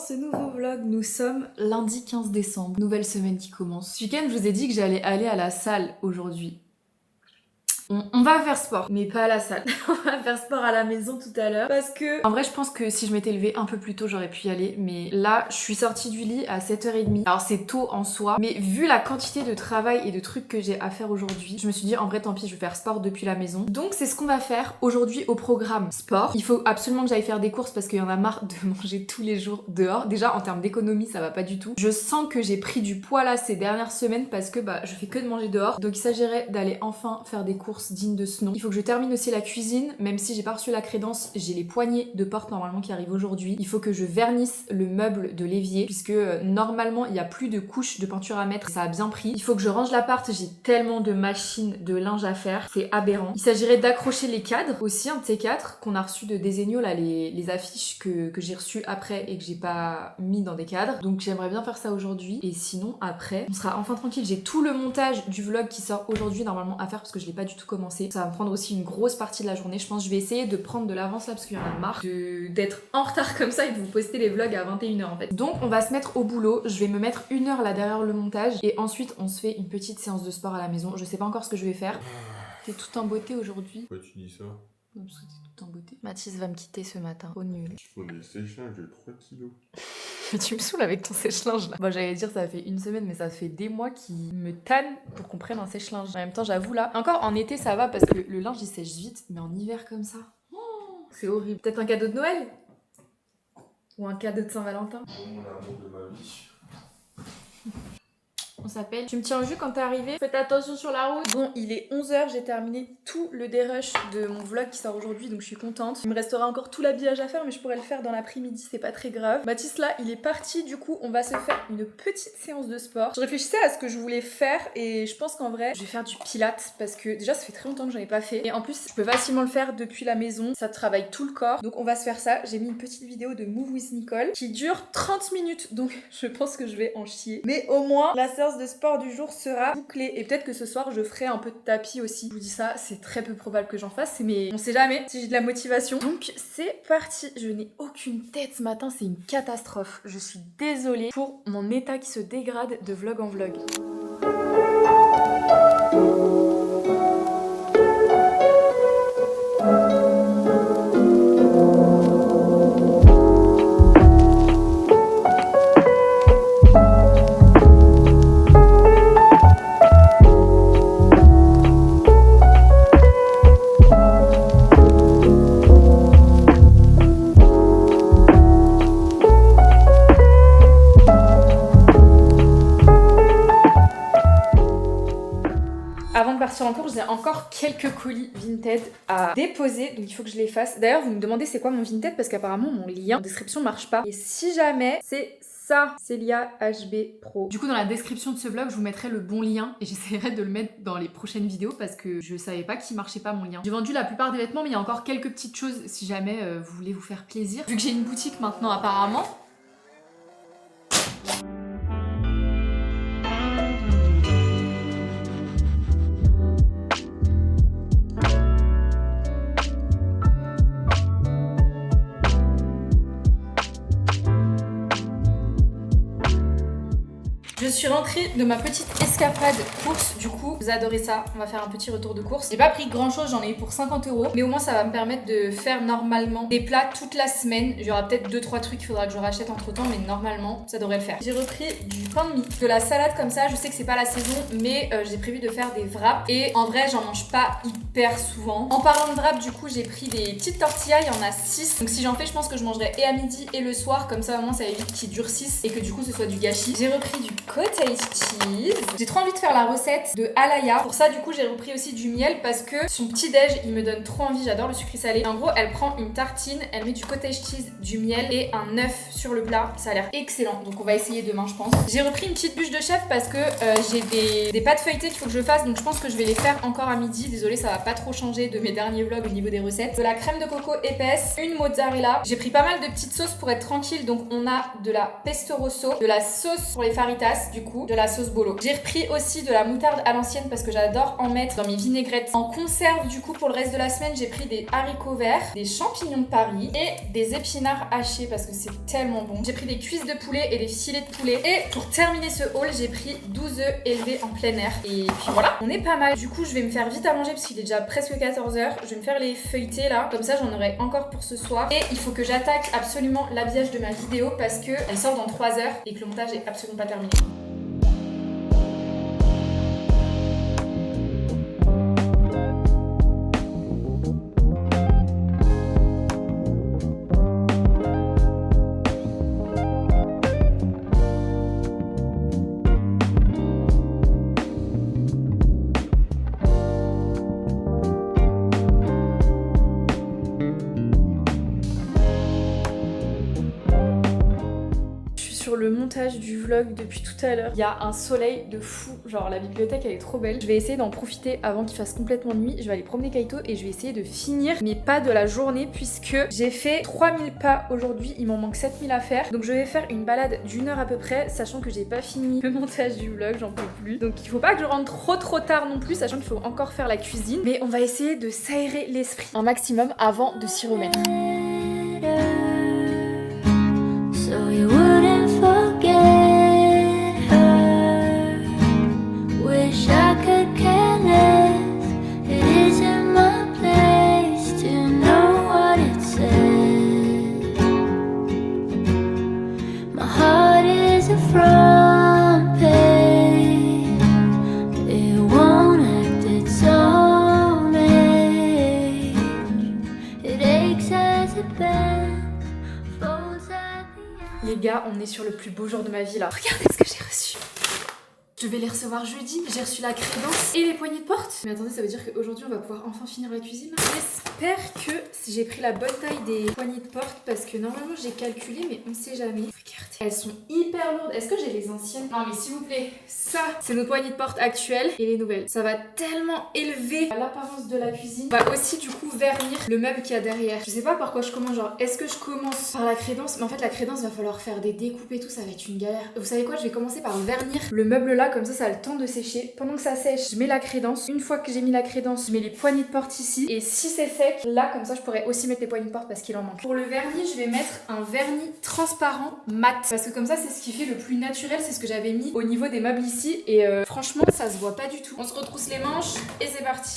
ce nouveau vlog. Nous sommes lundi 15 décembre, nouvelle semaine qui commence. Ce week-end, je vous ai dit que j'allais aller à la salle aujourd'hui. On va faire sport, mais pas à la salle. On va faire sport à la maison tout à l'heure. Parce que, en vrai, je pense que si je m'étais levée un peu plus tôt, j'aurais pu y aller. Mais là, je suis sortie du lit à 7h30. Alors, c'est tôt en soi. Mais vu la quantité de travail et de trucs que j'ai à faire aujourd'hui, je me suis dit, en vrai, tant pis, je vais faire sport depuis la maison. Donc, c'est ce qu'on va faire aujourd'hui au programme sport. Il faut absolument que j'aille faire des courses parce qu'il y en a marre de manger tous les jours dehors. Déjà, en termes d'économie, ça va pas du tout. Je sens que j'ai pris du poids là ces dernières semaines parce que je fais que de manger dehors. Donc, il s'agirait d'aller enfin faire des courses digne de ce nom. Il faut que je termine aussi la cuisine, même si j'ai pas reçu la crédence, j'ai les poignées de porte normalement qui arrivent aujourd'hui. Il faut que je vernisse le meuble de l'évier puisque normalement il y a plus de couches de peinture à mettre, ça a bien pris. Il faut que je range l'appart, j'ai tellement de machines de linge à faire, c'est aberrant. Il s'agirait d'accrocher les cadres aussi, un de ces quatre qu'on a reçu de Desenio là, les affiches que j'ai reçues après et que j'ai pas mis dans des cadres. Donc j'aimerais bien faire ça aujourd'hui et sinon après on sera enfin tranquille. J'ai tout le montage du vlog qui sort aujourd'hui normalement à faire parce que je l'ai pas du tout commencé. Ça va me prendre aussi une grosse partie de la journée. Je pense que je vais essayer de prendre de l'avance là parce qu'il y en a marre d'être en retard comme ça et de vous poster les vlogs à 21h en fait. Donc on va se mettre au boulot. Je vais me mettre 1 heure là derrière le montage et ensuite on se fait une petite séance de sport à la maison. Je sais pas encore ce que je vais faire. T'es toute en beauté aujourd'hui. Pourquoi tu dis ça? Non, parce que t'es toute en beauté. Mathis va me quitter ce matin. Au nul. Il faut des séchages de 3 kilos. Tu me saoules avec ton sèche-linge là. Moi j'allais dire ça fait 1 semaine mais ça fait des mois qui me tannent pour qu'on prenne un sèche-linge. En même temps j'avoue là, encore en été ça va parce que le linge il sèche vite, mais en hiver comme ça, c'est horrible. Peut-être un cadeau de Noël? Ou un cadeau de Saint-Valentin? Oh mon amour de ma vie. On s'appelle. Tu me tiens au jus quand t'es arrivé. Faites attention sur la route. Bon, il est 11h, j'ai terminé tout le dérush de mon vlog qui sort aujourd'hui, donc je suis contente. Il me restera encore tout l'habillage à faire, mais je pourrais le faire dans l'après-midi, c'est pas très grave. Mathis là, il est parti, du coup, on va se faire une petite séance de sport. Je réfléchissais à ce que je voulais faire et je pense qu'en vrai, je vais faire du pilates parce que déjà, ça fait très longtemps que j'en ai pas fait. Et en plus, je peux facilement le faire depuis la maison. Ça travaille tout le corps. Donc on va se faire ça. J'ai mis une petite vidéo de Move with Nicole qui dure 30 minutes, donc je pense que je vais en chier. Mais au moins, la séance de sport du jour sera bouclée et peut-être que ce soir je ferai un peu de tapis aussi. Je vous dis ça, c'est très peu probable que j'en fasse, mais on sait jamais si j'ai de la motivation. Donc c'est parti. Je n'ai aucune tête ce matin, c'est une catastrophe. Je suis désolée pour mon état qui se dégrade de vlog en vlog. Avant de partir en course, j'ai encore quelques colis Vinted à déposer, donc il faut que je les fasse. D'ailleurs, vous me demandez c'est quoi mon Vinted parce qu'apparemment mon lien en description marche pas. Et si jamais, c'est ça, Célia HB Pro. Du coup, dans la description de ce vlog, je vous mettrai le bon lien et j'essaierai de le mettre dans les prochaines vidéos parce que je savais pas qu'il marchait pas mon lien. J'ai vendu la plupart des vêtements, mais il y a encore quelques petites choses si jamais vous voulez vous faire plaisir. Vu que j'ai une boutique maintenant apparemment. Je suis rentrée de ma petite escapade course, du coup, vous adorez ça, on va faire un petit retour de course. J'ai pas pris grand chose, j'en ai eu pour 50 €, mais au moins ça va me permettre de faire normalement des plats toute la semaine. Il y aura peut-être 2-3 trucs qu'il faudra que je rachète entre temps, mais normalement ça devrait le faire. J'ai repris du pain de mie, de la salade comme ça, je sais que c'est pas la saison, mais j'ai prévu de faire des wraps et en vrai j'en mange pas hyper souvent. En parlant de wraps, du coup j'ai pris des petites tortillas, il y en a 6, donc si j'en fais je pense que je mangerai et à midi et le soir, comme ça au moins ça évite qu'ils durcissent et que du coup ce soit du gâchis. J'ai repris du cottage cheese. J'ai trop envie de faire la recette de Alaya. Pour ça, du coup, j'ai repris aussi du miel parce que son petit déj, il me donne trop envie. J'adore le sucré salé. En gros, elle prend une tartine, elle met du cottage cheese, du miel et un œuf sur le plat. Ça a l'air excellent. Donc, on va essayer demain, je pense. J'ai repris une petite bûche de chef parce que j'ai des pâtes feuilletées qu'il faut que je fasse. Donc, je pense que je vais les faire encore à midi. Désolée, ça va pas trop changer de mes derniers vlogs au niveau des recettes. De la crème de coco épaisse, une mozzarella. J'ai pris pas mal de petites sauces pour être tranquille. Donc, on a de la pesto rosso, de la sauce pour les faritas, glace du coup, de la sauce bolo. J'ai repris aussi de la moutarde à l'ancienne parce que j'adore en mettre dans mes vinaigrettes. En conserve du coup pour le reste de la semaine, j'ai pris des haricots verts, des champignons de Paris et des épinards hachés parce que c'est tellement bon. J'ai pris des cuisses de poulet et des filets de poulet. Et pour terminer ce haul, j'ai pris 12 œufs élevés en plein air. Et puis voilà, on est pas mal. Du coup, je vais me faire vite à manger parce qu'il est déjà presque 14h. Je vais me faire les feuilletés là, comme ça j'en aurai encore pour ce soir. Et il faut que j'attaque absolument l'habillage de ma vidéo parce que elle sort dans 3 heures et que le montage est absolument pas terminé. Le montage du vlog depuis tout à l'heure. Il y a un soleil de fou, genre la bibliothèque elle est trop belle. Je vais essayer d'en profiter avant qu'il fasse complètement nuit. Je vais aller promener Kaito et je vais essayer de finir mes pas de la journée puisque j'ai fait 3000 pas aujourd'hui, il m'en manque 7000 à faire. Donc je vais faire une balade d'1 heure à peu près, sachant que j'ai pas fini le montage du vlog, j'en peux plus. Donc il faut pas que je rentre trop tard non plus, sachant qu'il faut encore faire la cuisine. Mais on va essayer de s'aérer l'esprit un maximum avant de s'y remettre. So you wouldn't forget her. Wish I could care less. It isn't my place to know what it says. My heart is a front page. It won't act its own age. It aches as it bends. Les gars, on est sur le plus beau jour de ma vie là. Regardez ce que j'ai reçu. Je vais les recevoir jeudi. J'ai reçu la crédence et les poignées de porte. Mais attendez, ça veut dire qu'aujourd'hui on va pouvoir enfin finir la cuisine. J'espère que j'ai pris la bonne taille des poignées de porte parce que normalement j'ai calculé mais on sait jamais. Regardez, elles sont hyper lourdes. Est-ce que j'ai les anciennes? Non mais s'il vous plaît, ça c'est nos poignées de porte actuelles et les nouvelles. Ça va tellement élever l'apparence de la cuisine. On va aussi du coup vernir le meuble qu'il y a derrière. Je sais pas par quoi je commence, genre est-ce que je commence par la crédence? Mais en fait la crédence va falloir faire des découpes et tout, ça va être une galère. Vous savez quoi, je vais commencer par vernir le meuble là, comme ça a le temps de sécher. Pendant que ça sèche, je mets la crédence. Une fois que j'ai mis la crédence, je mets les poignées de porte ici. Et si c'est sec, là comme ça je pourrais aussi mettre les poignées de porte parce qu'il en manque. Pour le vernis, je vais mettre un vernis transparent mat. Parce que comme ça c'est ce qui fait le plus naturel, c'est ce que j'avais mis au niveau des meubles ici. Et franchement ça se voit pas du tout. On se retrousse les manches et c'est parti.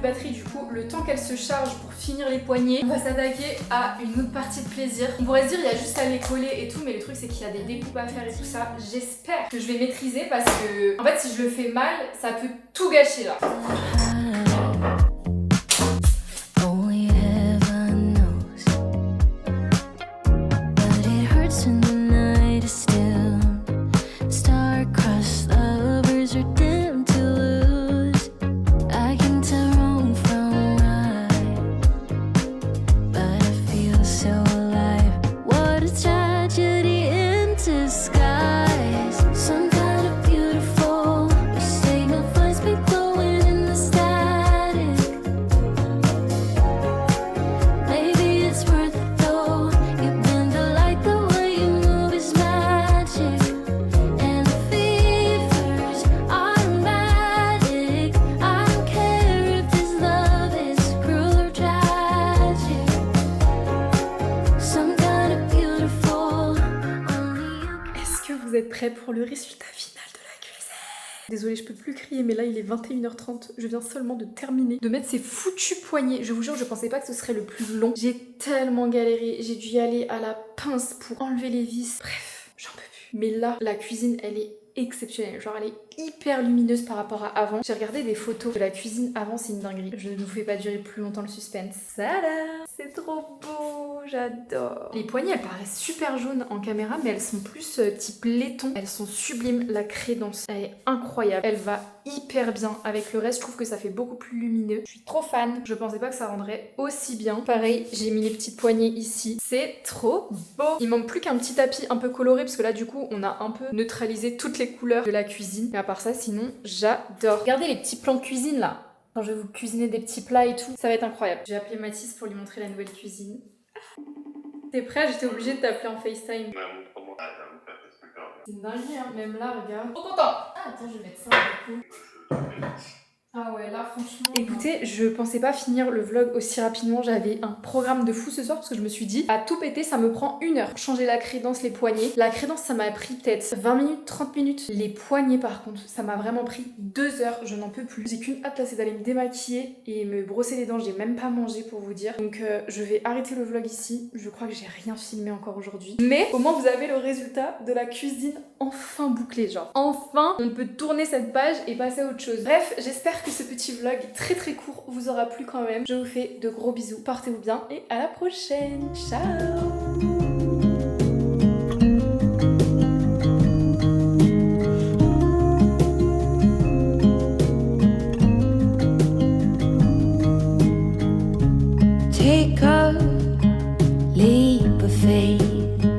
Batterie du coup, le temps qu'elle se charge pour finir les poignées, on va s'attaquer à une autre partie de plaisir. On pourrait se dire il y a juste à les coller et tout, mais le truc c'est qu'il y a des découpes à faire et tout ça. J'espère que je vais maîtriser parce que en fait si je le fais mal, ça peut tout gâcher là. Vous êtes prêts pour le résultat final de la cuisine? Désolée, je peux plus crier, mais là il est 21h30. Je viens seulement de terminer de mettre ces foutus poignets. Je vous jure, je pensais pas que ce serait le plus long. J'ai tellement galéré. J'ai dû y aller à la pince pour enlever les vis. Bref, j'en peux plus. Mais là, la cuisine, elle est exceptionnelle. Genre, elle est hyper lumineuse par rapport à avant. J'ai regardé des photos de la cuisine avant, c'est une dinguerie. Je ne vous fais pas durer plus longtemps le suspense. Tada! C'est trop beau, j'adore. Les poignées, elles paraissent super jaunes en caméra, mais elles sont plus type laiton. Elles sont sublimes, la crédence, elle est incroyable. Elle va hyper bien avec le reste, je trouve que ça fait beaucoup plus lumineux. Je suis trop fan, je pensais pas que ça rendrait aussi bien. Pareil, j'ai mis les petites poignées ici. C'est trop beau. Il manque plus qu'un petit tapis un peu coloré, parce que là du coup, on a un peu neutralisé toutes les couleurs de la cuisine. Mais à part ça, sinon, j'adore. Regardez les petits plans de cuisine là. Quand je vais vous cuisiner des petits plats et tout, ça va être incroyable. J'ai appelé Mathis pour lui montrer la nouvelle cuisine. T'es prêt? J'étais obligée de t'appeler en FaceTime. C'est une dinguerie, hein. Même là, regarde. Trop content! Ah, attends, je vais mettre ça du coup. Ah ouais, là franchement... Écoutez, je pensais pas finir le vlog aussi rapidement. J'avais un programme de fou ce soir parce que je me suis dit, à tout péter, ça me prend 1 heure. Changer la crédence, les poignets. La crédence, ça m'a pris peut-être 20 minutes, 30 minutes. Les poignets, par contre, ça m'a vraiment pris 2 heures. Je n'en peux plus. J'ai qu'une hâte là, c'est d'aller me démaquiller et me brosser les dents. J'ai même pas mangé pour vous dire. Donc je vais arrêter le vlog ici. Je crois que j'ai rien filmé encore aujourd'hui. Mais au moins, vous avez le résultat de la cuisine enfin bouclée, genre. Enfin, on peut tourner cette page et passer à autre chose. Bref, j'espère que ce petit vlog très très court vous aura plu quand même. Je vous fais de gros bisous, portez-vous bien et à la prochaine. Ciao. Take a leap of faith.